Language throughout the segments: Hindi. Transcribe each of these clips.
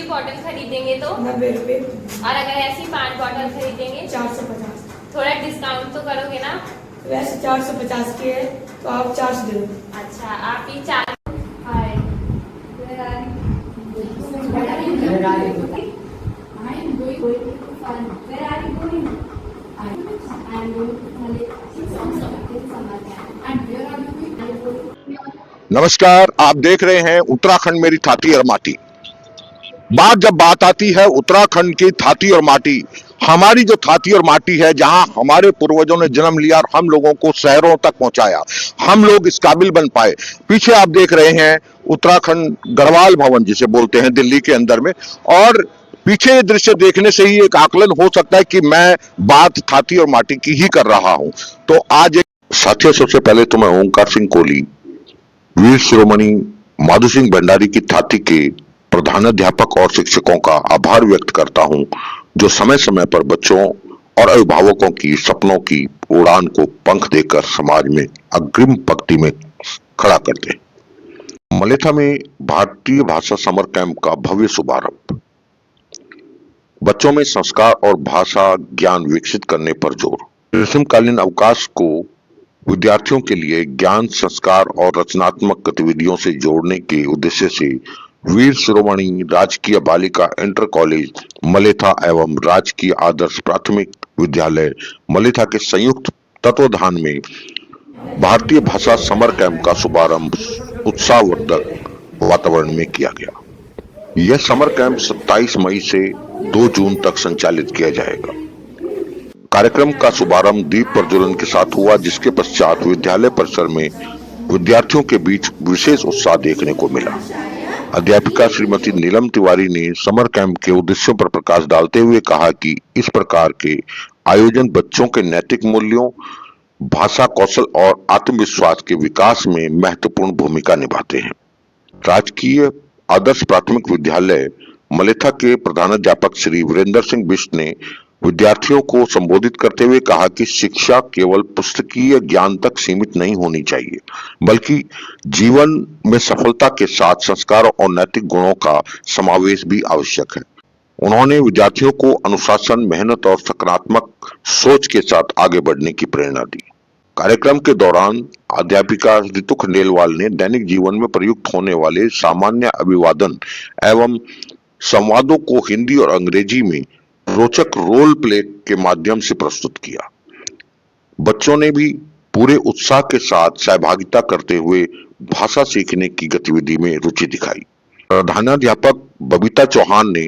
बॉटल खरीदेंगे तो 90 रुपए, और अगर ऐसी 5 बॉटल खरीदेंगे 450। थोड़ा डिस्काउंट तो करोगे ना? वैसे 450 की है तो आप 400 दे दो। अच्छा, आप ही 4। हाय, नमस्कार, आप देख रहे हैं उत्तराखंड मेरी थाती और माटी। जब बात आती है उत्तराखंड की थाती और माटी, हमारी जो थाती और माटी है, जहां हमारे पूर्वजों ने जन्म लिया और हम लोगों को शहरों तक पहुंचाया, हम लोग इस काबिल बन पाए। पीछे आप देख रहे हैं उत्तराखंड गढ़वाल भवन जिसे बोलते हैं, दिल्ली के अंदर में। और पीछे ये दृश्य देखने से ही एक आकलन हो सकता है कि मैं बात थाती और माटी की ही कर रहा हूं। तो आज एक साथियों, सबसे पहले तो मैं ओंकार सिंह कोहली, वीर शिरोमणि माधु सिंह भंडारी की थाती के प्रधानाध्यापक और शिक्षकों का आभार व्यक्त करता हूं, जो समय समय पर बच्चों और अभिभावकों की सपनों की उड़ान को पंख देकर समाज में अग्रिम पंक्ति में खड़ा करते हैं। मलेथा में भारतीय भाषा समर कैंप का भव्य शुभारंभ। बच्चों में संस्कार और भाषा ज्ञान विकसित करने पर जोर। ग्रीष्मकालीन अवकाश को विद्यार्थियों के लिए ज्ञान, संस्कार और रचनात्मक गतिविधियों से जोड़ने के उद्देश्य से वीर शिरोमणि राजकीय बालिका इंटर कॉलेज मलेथा एवं राजकीय आदर्श प्राथमिक विद्यालय मलेथा के संयुक्त तत्वाधान में भारतीय भाषा समर कैंप का शुभारंभ उत्साहवर्धक वातावरण में किया गया। यह समर कैंप 27 मई से 2 जून तक संचालित किया जाएगा। कार्यक्रम का शुभारंभ दीप प्रज्वलन के साथ हुआ, जिसके पश्चात विद्यालय परिसर में विद्यार्थियों के बीच विशेष उत्साह देखने को मिला। अध्यापिका श्रीमती नीलम तिवारी ने समर कैंप के उद्देश्यों पर प्रकाश डालते हुए कहा कि इस प्रकार के आयोजन बच्चों के नैतिक मूल्यों, भाषा कौशल और आत्मविश्वास के विकास में महत्वपूर्ण भूमिका निभाते हैं। राजकीय आदर्श प्राथमिक विद्यालय मलेथा के प्रधानाध्यापक श्री वीरेंद्र सिंह बिष्ट ने विद्यार्थियों को संबोधित करते हुए कहा कि शिक्षा केवल पुस्तकीय ज्ञान तक सीमित नहीं होनी चाहिए, बल्कि जीवन में सफलता के साथ संस्कार और नैतिक गुणों का समावेश भी आवश्यक है। उन्होंने विद्यार्थियों को अनुशासन, मेहनत और सकारात्मक सोच के साथ आगे बढ़ने की प्रेरणा दी। कार्यक्रम के दौरान अध्यापिका ऋतु खंडेलवाल ने दैनिक जीवन में प्रयुक्त होने वाले सामान्य अभिवादन एवं संवादों को हिंदी और अंग्रेजी में रोचक रोल प्ले के माध्यम से प्रस्तुत किया। बच्चों ने भी पूरे उत्साह के साथ सहभागिता करते हुए भाषा सीखने की गतिविधि में रुचि दिखाई। प्रधानाध्यापक बबीता चौहान ने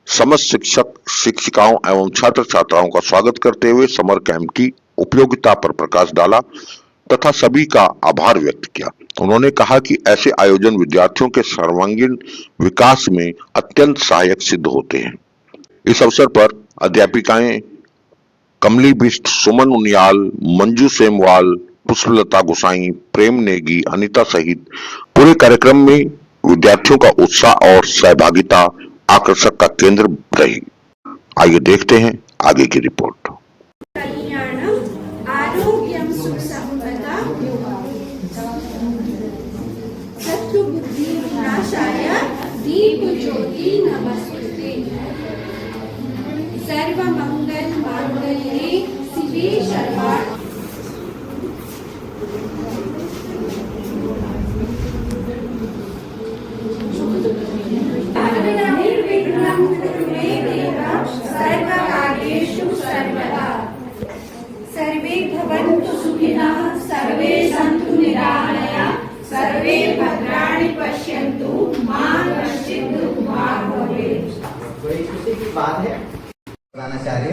समस्त शिक्षक, शिक्षिकाओं एवं छात्र छात्राओं का स्वागत करते हुए समर कैंप की उपयोगिता पर प्रकाश डाला तथा सभी का आभार व्यक्त किया। उन्होंने कहा कि ऐसे आयोजन विद्यार्थियों के सर्वांगीण विकास में अत्यंत सहायक सिद्ध होते हैं। इस अवसर पर अध्यापिकाएं कमली बिष्ट, सुमन उनियाल, मंजू सेमवाल, पुष्पलता गोसाई, प्रेम नेगी, अनिता सहित पूरे कार्यक्रम में विद्यार्थियों का उत्साह और सहभागिता आकर्षक का केंद्र रही। आइए देखते हैं आगे की रिपोर्ट। सर्वमंगल मांगल्ये शिवे सर्वार्थ निर्विघ्नं कुरु मे देव सर्वकार्येषु सर्वदा। सर्वे भवन्तु सुखिनः, सर्वे सन्तु निरामयाः, सर्वे भद्राणि पश्यन्तु, मा कश्चित् दुःखभाग् भवेत्। बड़ी खुशी की बात है, प्रधानाचार्य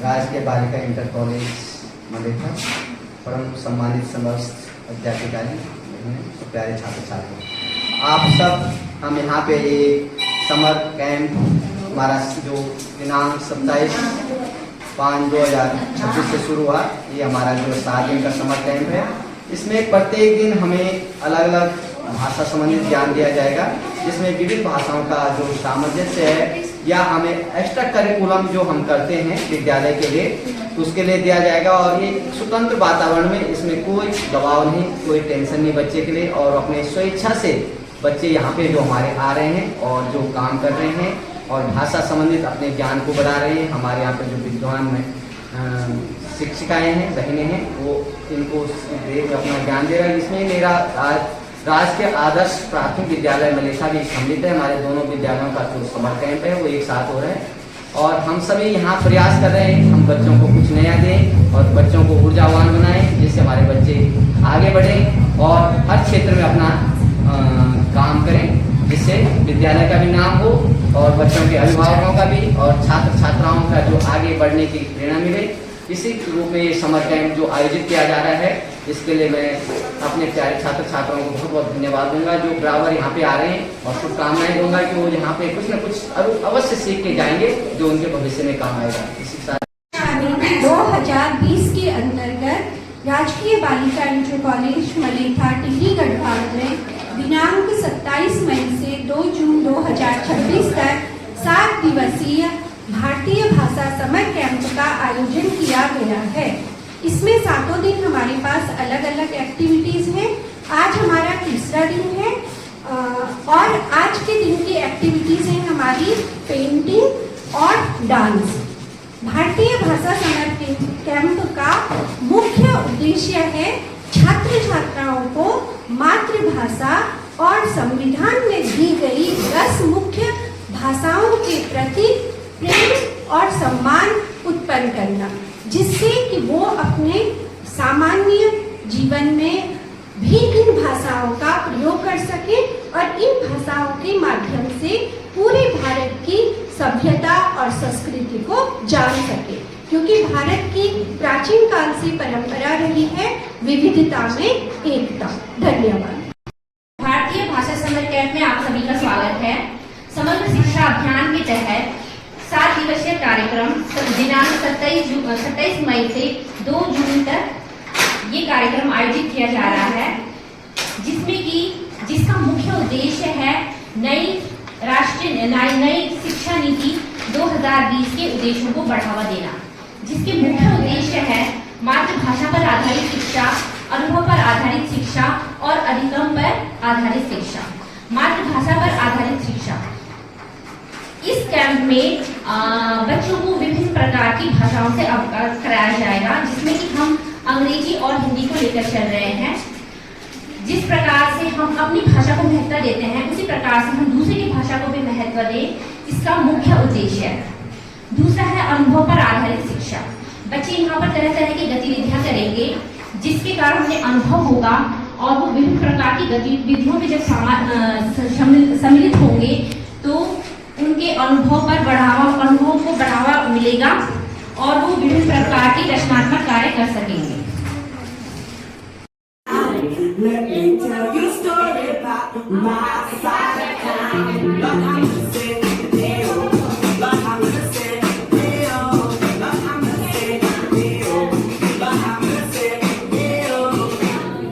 राजकीय बालिका इंटर कॉलेज मलेथा, परम सम्मानित समस्त अध्यापिकाएं, प्यारे छात्र छात्री, आप सब हम यहाँ पे ये समर कैंप हमारा जो दिनांक 27/5/2026 से शुरू हुआ, ये हमारा जो 7 दिन का समर कैंप है। इसमें प्रत्येक दिन हमें अलग अलग भाषा संबंधित ज्ञान दिया जाएगा, जिसमें विभिन्न भाषाओं का जो सामंजस्य है या हमें एक्स्ट्रा करिकुलम जो हम करते हैं विद्यालय के लिए, उसके लिए दिया जाएगा। और ये स्वतंत्र वातावरण में, इसमें कोई दबाव नहीं, कोई टेंशन नहीं बच्चे के लिए, और अपने स्वेच्छा से बच्चे यहाँ पे जो हमारे आ रहे हैं और जो काम कर रहे हैं और भाषा संबंधित अपने ज्ञान को बढ़ा रहे हैं। हमारे यहाँ पे जो विद्वान शिक्षिकाएँ हैं, बहनें हैं, वो इनको अपना ज्ञान दे रहा है। इसमें मेरा राजकीय आदर्श प्राथमिक विद्यालय मलेथा भी सम्मिलित है। हमारे दोनों विद्यालयों का जो समर कैंप है वो एक साथ हो रहा है, और हम सभी यहाँ प्रयास कर रहे हैं हम बच्चों को कुछ नया दें और बच्चों को ऊर्जावान बनाएं, जिससे हमारे बच्चे आगे बढ़ें और हर क्षेत्र में अपना काम करें, जिससे विद्यालय का भी नाम हो और बच्चों के अभिभावकों का भी और छात्र छात्राओं का जो आगे बढ़ने की प्रेरणा मिले। इसी रूप में ये समर कैंप जो आयोजित किया जा रहा है, इसके लिए मैं अपने प्यारे छात्र छात्राओं को बहुत बहुत धन्यवाद दूंगा, जो बराबर यहाँ पे आ रहे हैं, और शुभकामनाएं दूंगा कि वो यहाँ पे कुछ न कुछ अवश्य सीख के जाएंगे जो उनके भविष्य में काम आएगा। इसी के साथ 2020 के अंतर्गत राजकीय बालिका इंटर कॉलेज मलेथा टिहरी गढ़वाल में दिनांक 27 मई से 2 जून 2026 तक 7 दिवसीय भारतीय भाषा समर कैंप का आयोजन किया गया है। इसमें 7 दिन हमारे पास अलग अलग एक्टिविटीज हैं। आज हमारा तीसरा दिन है और आज के दिन की एक्टिविटीज हैं हमारी पेंटिंग और डांस। भारतीय भाषा समर कैंप का मुख्य उद्देश्य है छात्र छात्राओं को मातृभाषा और संविधान में दी गई 10 मुख्य भाषाओं के प्रति प्रेम और सम्मान उत्पन्न करना, जिससे कि वो अपने सामान्य जीवन में भी इन भाषाओं का प्रयोग कर सके और इन भाषाओं के माध्यम से पूरे भारत की सभ्यता और संस्कृति को जान सके, क्योंकि भारत की प्राचीन काल से परंपरा रही है विविधता में एकता। धन्यवाद। भारतीय भाषा समर कैंप में आप सभी का स्वागत है। समग्र शिक्षा अभियान के तहत 7 दिवसीय कार्यक्रम दिनांक 27 मई से 2 जून तक ये कार्यक्रम आयोजित किया जा रहा है, जिसका मुख्य उद्देश्य है नई शिक्षा नीति 2020 के उद्देश्यों को बढ़ावा देना, जिसके मुख्य उद्देश्य है मातृभाषा पर आधारित शिक्षा, अनुभव पर आधारित शिक्षा और अधिगम पर आधारित शिक्षा। मातृभाषा पर आधारित शिक्षा, इस कैंप में बच्चों को विभिन्न प्रकार की भाषाओं से अवगत कराया जाएगा, जिसमें कि हम अंग्रेजी और हिंदी को लेकर चल रहे हैं। जिस प्रकार से हम अपनी भाषा को महत्व देते हैं, उसी प्रकार से हम दूसरे की भाषा को भी महत्व दें, इसका मुख्य उद्देश्य है। दूसरा है अनुभव पर आधारित शिक्षा। बच्चे यहाँ पर तरह तरह की गतिविधियाँ करेंगे, जिसके कारण उन्हें अनुभव होगा और वो विभिन्न प्रकार की गतिविधियों में जब सम्मिलित होंगे तो उनके अनुभव को बढ़ावा मिलेगा और वो विभिन्न प्रकार की रचनात्मक कार्य कर सकेंगे। Let me tell you a story about my side of town. But I'm gonna say deal. But I'm gonna say deal. But I'm gonna say deal. But I'm gonna say deal.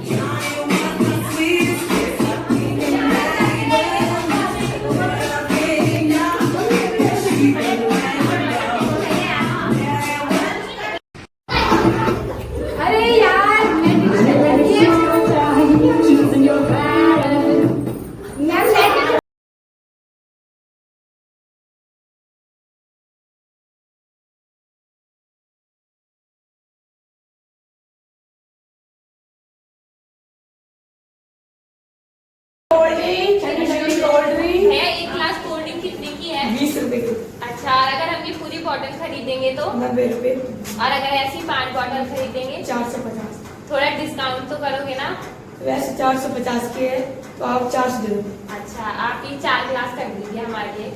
Johnny was the sweetest kiss I've ever अरे यार choosing your battles. है एक ग्लास कोल्ड ड्रिंक कितने की है? 20 रुपए की। अच्छा, और अगर हम ये पूरी बॉटल खरीदेंगे तो? 90 रुपए। और अगर ऐसी 5 बॉटल खरीदेंगे? 450। थोड़ा डिस्काउंट तो करोगे ना? वैसे 450 की है तो आप 400 दे दो। अच्छा, आप ये 4 ग्लास कर दीजिए हमारे लिए।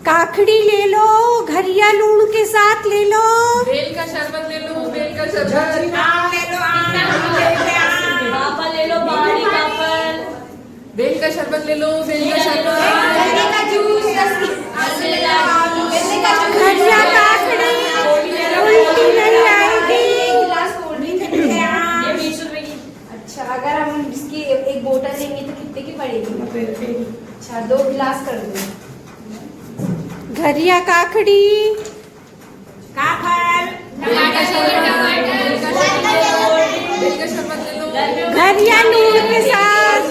काकड़ी ले लो, घरिया लूण के साथ ले लो, बेल का शरबत ले लो, बेल का शरबत आम ले लो, आम पापा ले लो, बाहरी पापड़, बेल का का शरबत ले लो, बेल का शरबत। गन्ने का जूस, घड़िया काकड़ी, उल्टी नहीं आएगी। गिलास कोल्ड ड्रिंक है। अच्छा, अगर हम इसकी एक बोतल लेंगे तो कितने की पड़ेगी? अच्छा, 2 गिलास कर दो। घड़िया काकड़ी, काफल, बेल का शरबत, बेल का शरबत ले लो। घड़िया नून के साथ,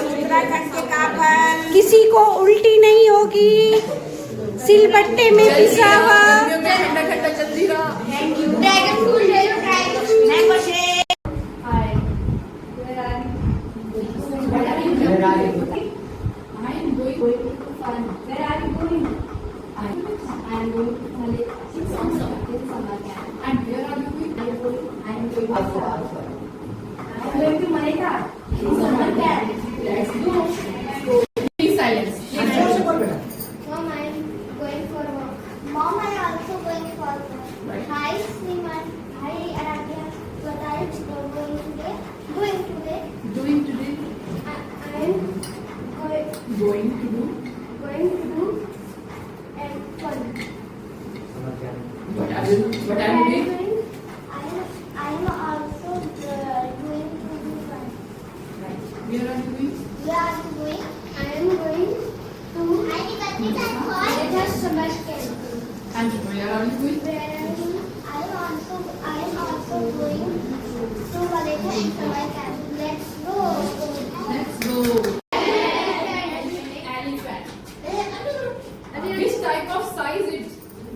किसी को उल्टी नहीं होगी, सिलबट्टे में पिसा हुआ। गर्मियों में ठंडा ठंडा जल्दी रहा। ड्रैगन फ्रूट ले लो, dragon fruit, mango shake. Mom, I'm going for work. Mom, I also going for work. Hi, Sriman. Hi, Aradhya. What are you going today? Doing today? Doing today, I'm going to do. going to do and fun. What are you doing? I'm also going to do fun. Where are you going? We are going. I am going to let us summer camp. And where are you going? I am also going to Malaysia summer camp. Let's go. Let's go. Which type of size it?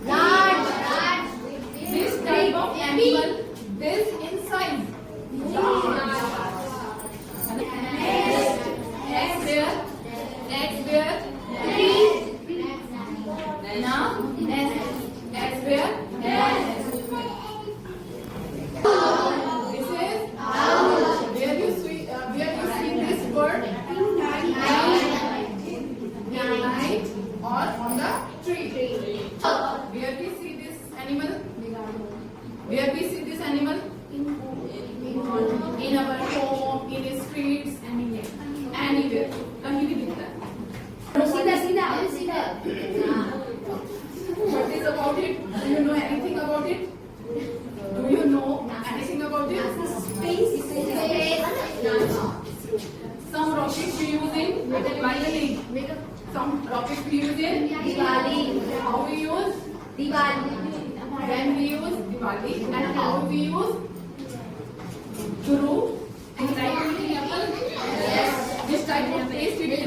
Large. Which type of animal this in size? Next where? Next where? Now next where? This is where you see this bird? In night or on the tree? Where we see this animal? Where we see this animal? In our home, in the streets, anywhere. कहीं भी दिखता है. What is about it? Do you know anything about it? Do you know anything about it? Some rockets we use in lighting. Some rockets we use in how we use when we use Diwali and how we use Guru. Any type of apple? Yes. Which type of taste it is?